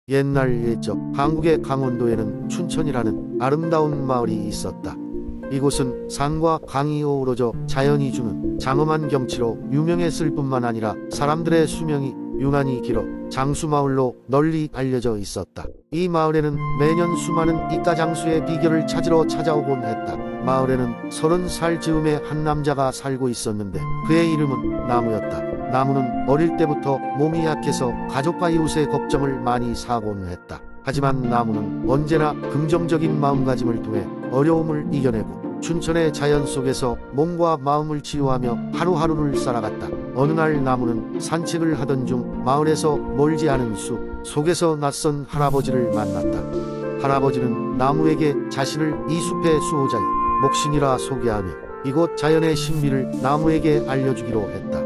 옛날 옛적 한국의 강원도에는 춘천이라는 아름다운 마을이 있었다. 이곳은 산과 강이 어우러져 자연이 주는 장엄한 경치로 유명했을 뿐만 아니라 사람들의 수명이 유난히 길어 장수마을로 널리 알려져 있었다. 이 마을에는 매년 수많은 이가장수의 비결을 찾으러 찾아오곤 했다. 마을에는 30살 즈음의 한 남자가 살고 있었는데 그의 이름은 나무였다. 나무는 어릴 때부터 몸이 약해서 가족과 이웃의 걱정을 많이 사곤 했다. 하지만 나무는 언제나 긍정적인 마음가짐을 통해 어려움을 이겨내고 춘천의 자연 속에서 몸과 마음을 치유하며 하루하루를 살아갔다. 어느 날 나무는 산책을 하던 중 마을에서 멀지 않은 숲 속에서 낯선 할아버지를 만났다. 할아버지는 나무에게 자신을 이 숲의 수호자인 목신이라 소개하며 이곳 자연의 신비를 나무에게 알려주기로 했다.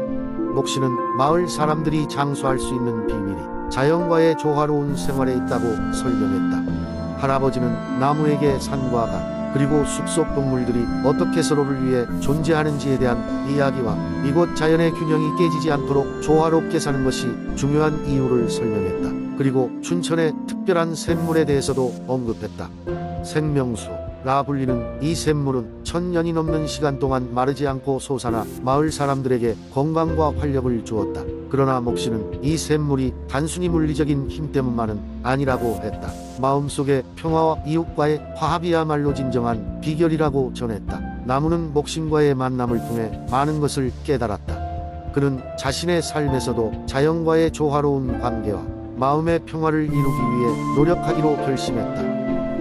목신은 마을 사람들이 장수할 수 있는 비밀이 자연과의 조화로운 생활에 있다고 설명했다. 할아버지는 나무에게 산과 강 그리고 숲속 동물들이 어떻게 서로를 위해 존재하는지에 대한 이야기와 이곳 자연의 균형이 깨지지 않도록 조화롭게 사는 것이 중요한 이유를 설명했다. 그리고 춘천의 특별한 샘물에 대해서도 언급했다. 생명수라 불리는 이 샘물은 1000년이 넘는 시간 동안 마르지 않고 솟아나 마을 사람들에게 건강과 활력을 주었다. 그러나 목신은 이 샘물이 단순히 물리적인 힘 때문만은 아니라고 했다. 마음속의 평화와 이웃과의 화합이야말로 진정한 비결이라고 전했다. 나무는 목신과의 만남을 통해 많은 것을 깨달았다. 그는 자신의 삶에서도 자연과의 조화로운 관계와 마음의 평화를 이루기 위해 노력하기로 결심했다.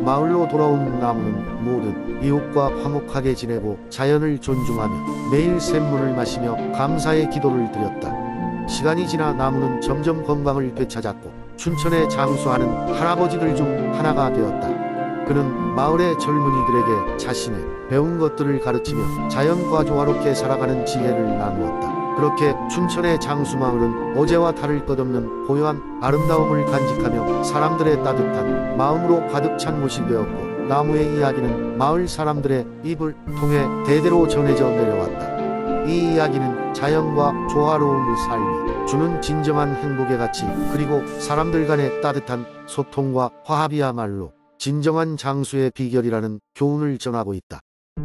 마을로 돌아온 나무는 모든 이웃과 화목하게 지내고 자연을 존중하며 매일 샘물을 마시며 감사의 기도를 드렸다. 시간이 지나 나무는 점점 건강을 되찾았고 춘천에 장수하는 할아버지들 중 하나가 되었다. 그는 마을의 젊은이들에게 자신의 배운 것들을 가르치며 자연과 조화롭게 살아가는 지혜를 나누었다. 그렇게 춘천의 장수마을은 어제와 다를 것 없는 고요한 아름다움을 간직하며 사람들의 따뜻한 마음으로 가득 찬 곳이 되었고 나무의 이야기는 마을 사람들의 입을 통해 대대로 전해져 내려왔다. 이 이야기는 자연과 조화로운 삶이 주는 진정한 행복의 가치 그리고 사람들 간의 따뜻한 소통과 화합이야말로 진정한 장수의 비결이라는 교훈을 전하고 있다.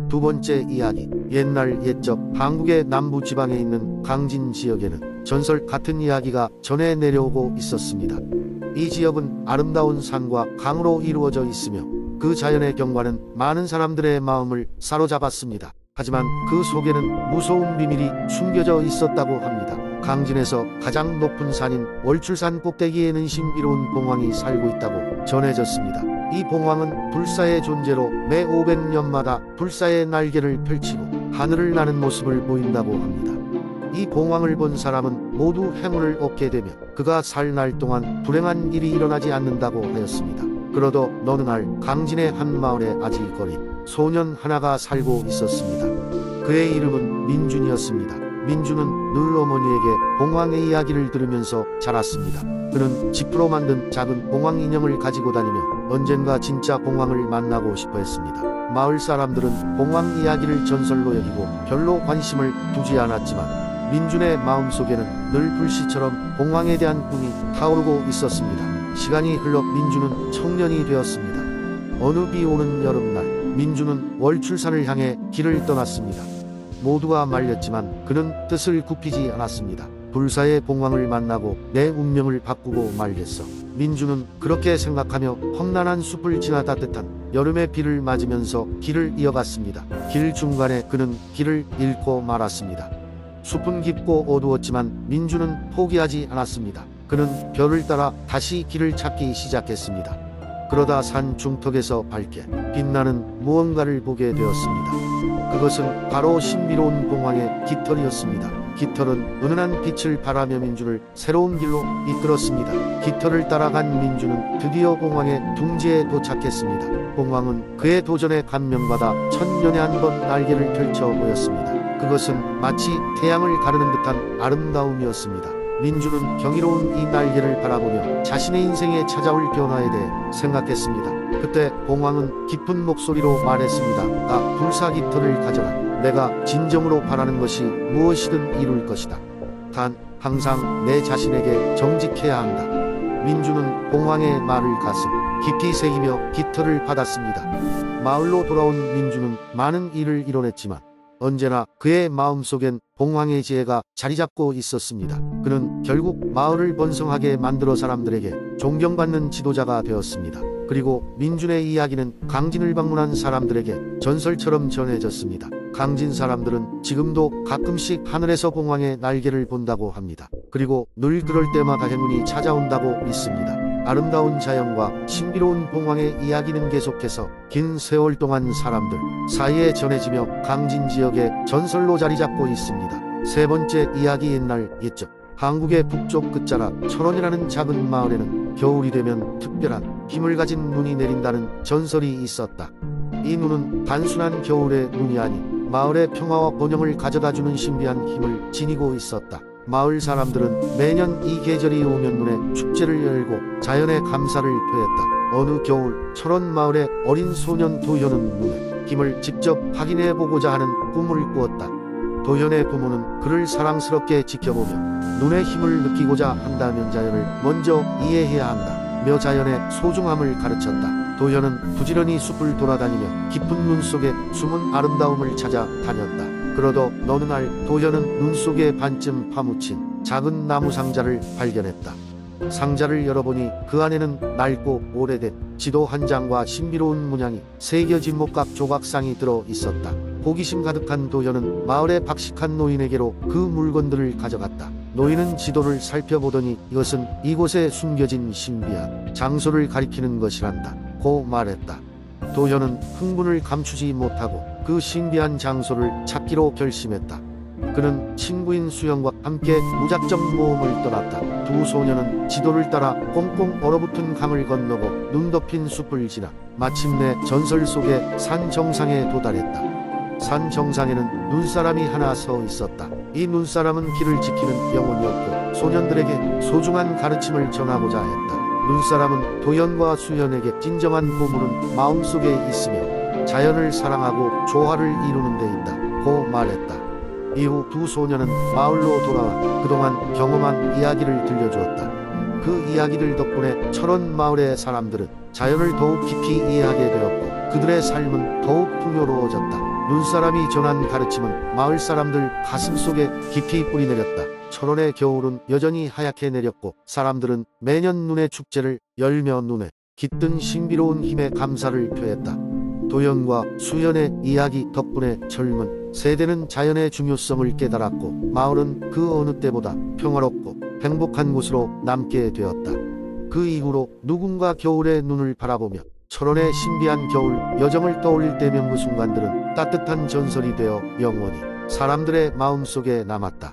두 번째 이야기. 옛날 옛적 한국의 남부 지방에 있는 강진 지역에는 전설 같은 이야기가 전해 내려오고 있었습니다. 이 지역은 아름다운 산과 강으로 이루어져 있으며 그 자연의 경관은 많은 사람들의 마음을 사로잡았습니다. 하지만 그 속에는 무서운 비밀이 숨겨져 있었다고 합니다. 강진에서 가장 높은 산인 월출산 꼭대기에는 신비로운 봉황이 살고 있다고 전해졌습니다. 이 봉황은 불사의 존재로 매 500년마다 불사의 날개를 펼치고 하늘을 나는 모습을 보인다고 합니다. 이 봉황을 본 사람은 모두 행운을 얻게 되며 그가 살 날 동안 불행한 일이 일어나지 않는다고 하였습니다. 그러던 어느 날 강진의 한 마을에 아직 어린 소년 하나가 살고 있었습니다. 그의 이름은 민준이었습니다. 민준은 늘 어머니에게 봉황의 이야기를 들으면서 자랐습니다. 그는 지프로 만든 작은 봉황 인형을 가지고 다니며 언젠가 진짜 봉황을 만나고 싶어 했습니다. 마을 사람들은 봉황 이야기를 전설로 여기고 별로 관심을 두지 않았지만 민준의 마음속에는 늘 불씨처럼 봉황에 대한 꿈이 타오르고 있었습니다. 시간이 흘러 민준은 청년이 되었습니다. 어느 비 오는 여름날 민준은 월출산을 향해 길을 떠났습니다. 모두가 말렸지만 그는 뜻을 굽히지 않았습니다. 불사의 봉황을 만나고 내 운명을 바꾸고 말겠어. 민준은 그렇게 생각하며 험난한 숲을 지나 따뜻한 여름의 비를 맞으면서 길을 이어갔습니다. 길 중간에 그는 길을 잃고 말았습니다. 숲은 깊고 어두웠지만 민준은 포기하지 않았습니다. 그는 별을 따라 다시 길을 찾기 시작했습니다. 그러다 산 중턱에서 밝게 빛나는 무언가를 보게 되었습니다. 그것은 바로 신비로운 봉황의 깃털이었습니다. 깃털은 은은한 빛을 발하며 민준을 새로운 길로 이끌었습니다. 깃털을 따라간 민준은 드디어 봉황의 둥지에 도착했습니다. 봉황은 그의 도전에 감명받아 1000년에 한 번 날개를 펼쳐 보였습니다. 그것은 마치 태양을 가르는 듯한 아름다움이었습니다. 민준은 경이로운 이 날개를 바라보며 자신의 인생에 찾아올 변화에 대해 생각했습니다. 그때 봉황은 깊은 목소리로 말했습니다. 나 불사 깃털을 가져라. 내가 진정으로 바라는 것이 무엇이든 이룰 것이다. 단 항상 내 자신에게 정직해야 한다. 민주는 봉황의 말을 가슴 깊이 새기며 깃털을 받았습니다. 마을로 돌아온 민주는 많은 일을 이뤄냈지만 언제나 그의 마음속엔 봉황의 지혜가 자리잡고 있었습니다. 그는 결국 마을을 번성하게 만들어 사람들에게 존경받는 지도자가 되었습니다. 그리고 민준의 이야기는 강진을 방문한 사람들에게 전설처럼 전해졌습니다. 강진 사람들은 지금도 가끔씩 하늘에서 봉황의 날개를 본다고 합니다. 그리고 늘 그럴 때마다 행운이 찾아온다고 믿습니다. 아름다운 자연과 신비로운 봉황의 이야기는 계속해서 긴 세월 동안 사람들 사이에 전해지며 강진 지역의 전설로 자리잡고 있습니다. 세 번째 이야기 옛날 옛적 한국의 북쪽 끝자락 철원이라는 작은 마을에는 겨울이 되면 특별한 힘을 가진 눈이 내린다는 전설이 있었다. 이 눈은 단순한 겨울의 눈이 아닌 마을의 평화와 번영을 가져다주는 신비한 힘을 지니고 있었다. 마을 사람들은 매년 이 계절이 오면 눈에 축제를 열고 자연에 감사를 표했다. 어느 겨울 철원 마을의 어린 소년 도현은 눈의 힘을 직접 확인해 보고자 하는 꿈을 꾸었다. 도현의 부모는 그를 사랑스럽게 지켜보며 눈의 힘을 느끼고자 한다면 자연을 먼저 이해해야 한다며 자연의 소중함을 가르쳤다. 도현은 부지런히 숲을 돌아다니며 깊은 눈 속에 숨은 아름다움을 찾아 다녔다. 그러던 어느 날 도현은 눈 속에 반쯤 파묻힌 작은 나무 상자를 발견했다. 상자를 열어보니 그 안에는 낡고 오래된 지도 한 장과 신비로운 문양이 새겨진 목각 조각상이 들어 있었다. 호기심 가득한 도현은 마을의 박식한 노인에게로 그 물건들을 가져갔다. 노인은 지도를 살펴보더니 이것은 이곳에 숨겨진 신비한 장소를 가리키는 것이란다 고 말했다. 도현은 흥분을 감추지 못하고 그 신비한 장소를 찾기로 결심했다. 그는 친구인 수영과 함께 무작정 모험을 떠났다. 두 소녀는 지도를 따라 꽁꽁 얼어붙은 강을 건너고 눈 덮인 숲을 지나 마침내 전설 속의 산 정상에 도달했다. 산 정상에는 눈사람이 하나 서 있었다. 이 눈사람은 길을 지키는 영혼이었고 소년들에게 소중한 가르침을 전하고자 했다. 눈사람은 도현과 수연에게 진정한 보물은 마음속에 있으며 자연을 사랑하고 조화를 이루는 데 있다 고 말했다. 이후 두 소녀는 마을로 돌아와 그동안 경험한 이야기를 들려주었다. 그 이야기들 덕분에 철원 마을의 사람들은 자연을 더욱 깊이 이해하게 되었고 그들의 삶은 더욱 풍요로워졌다. 눈사람이 전한 가르침은 마을 사람들 가슴속에 깊이 뿌리내렸다. 철원의 겨울은 여전히 하얗게 내렸고 사람들은 매년 눈의 축제를 열며 눈에 깃든 신비로운 힘에 감사를 표했다. 도현과 수연의 이야기 덕분에 젊은 세대는 자연의 중요성을 깨달았고 마을은 그 어느 때보다 평화롭고 행복한 곳으로 남게 되었다. 그 이후로 누군가 겨울의 눈을 바라보며 철원의 신비한 겨울 여정을 떠올릴 때면 그 순간들은 따뜻한 전설이 되어 영원히 사람들의 마음속에 남았다.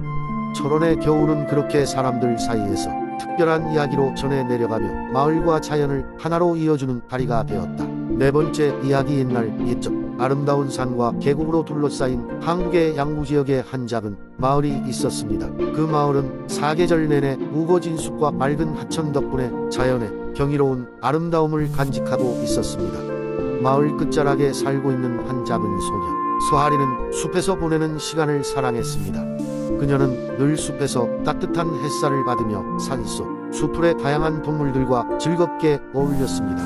철원의 겨울은 그렇게 사람들 사이에서 특별한 이야기로 전해 내려가며 마을과 자연을 하나로 이어주는 다리가 되었다. 네 번째 이야기 옛날 옛적 아름다운 산과 계곡으로 둘러싸인 한국의 양구지역의 한 작은 마을이 있었습니다. 그 마을은 사계절 내내 우거진 숲과 맑은 하천 덕분에 자연의 경이로운 아름다움을 간직하고 있었습니다. 마을 끝자락에 살고 있는 한 작은 소녀 서하리는 숲에서 보내는 시간을 사랑했습니다. 그녀는 늘 숲에서 따뜻한 햇살을 받으며 산속 수풀의 다양한 동물들과 즐겁게 어울렸습니다.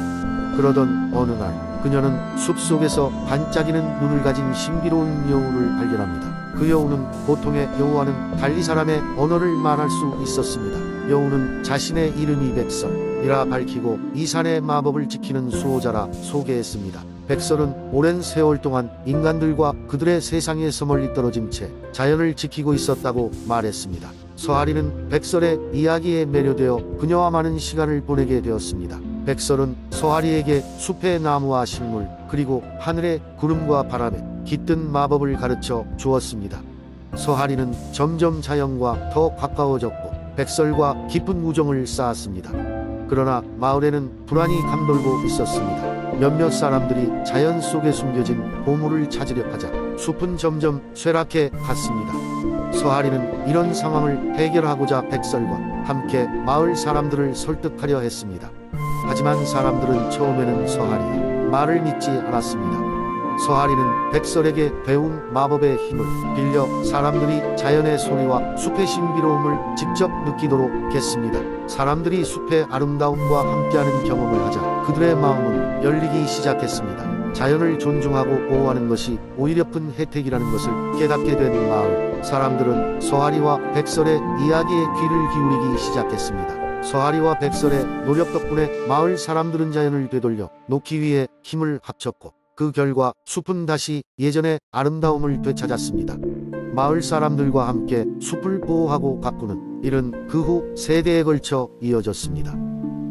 그러던 어느 날 그녀는 숲속에서 반짝이는 눈을 가진 신비로운 여우를 발견합니다. 그 여우는 보통의 여우와는 달리 사람의 언어를 말할 수 있었습니다. 여우는 자신의 이름이 백설이라 밝히고 이 산의 마법을 지키는 수호자라 소개했습니다. 백설은 오랜 세월 동안 인간들과 그들의 세상에서 멀리 떨어진 채 자연을 지키고 있었다고 말했습니다. 서하리는 백설의 이야기에 매료되어 그녀와 많은 시간을 보내게 되었습니다. 백설은 서하리에게 숲의 나무와 식물 그리고 하늘의 구름과 바람에 깃든 마법을 가르쳐 주었습니다. 서하리는 점점 자연과 더 가까워졌고 백설과 깊은 우정을 쌓았습니다. 그러나 마을에는 불안이 감돌고 있었습니다. 몇몇 사람들이 자연 속에 숨겨진 보물을 찾으려 하자 숲은 점점 쇠락해 갔습니다. 서하리는 이런 상황을 해결하고자 백설과 함께 마을 사람들을 설득하려 했습니다. 하지만 사람들은 처음에는 서하리의 말을 믿지 않았습니다. 서하리는 백설에게 배운 마법의 힘을 빌려 사람들이 자연의 소리와 숲의 신비로움을 직접 느끼도록 했습니다. 사람들이 숲의 아름다움과 함께하는 경험을 하자 그들의 마음은 열리기 시작했습니다. 자연을 존중하고 보호하는 것이 오히려 큰 혜택이라는 것을 깨닫게 된 마을 사람들은 서하리와 백설의 이야기에 귀를 기울이기 시작했습니다. 서하리와 백설의 노력 덕분에 마을 사람들은 자연을 되돌려 놓기 위해 힘을 합쳤고 그 결과 숲은 다시 예전의 아름다움을 되찾았습니다. 마을 사람들과 함께 숲을 보호하고 가꾸는 일은 그 후 세대에 걸쳐 이어졌습니다.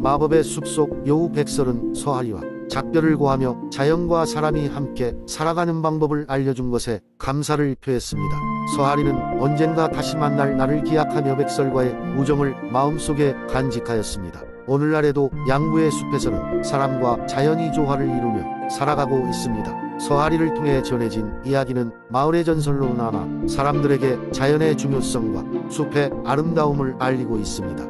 마법의 숲속 여우 백설은 서하리와 작별을 고하며 자연과 사람이 함께 살아가는 방법을 알려준 것에 감사를 표했습니다. 서하리는 언젠가 다시 만날 날을 기약하며 백설과의 우정을 마음속에 간직하였습니다. 오늘날에도 양구의 숲에서는 사람과 자연이 조화를 이루며 살아가고 있습니다. 서하리를 통해 전해진 이야기는 마을의 전설로 남아 사람들에게 자연의 중요성과 숲의 아름다움을 알리고 있습니다.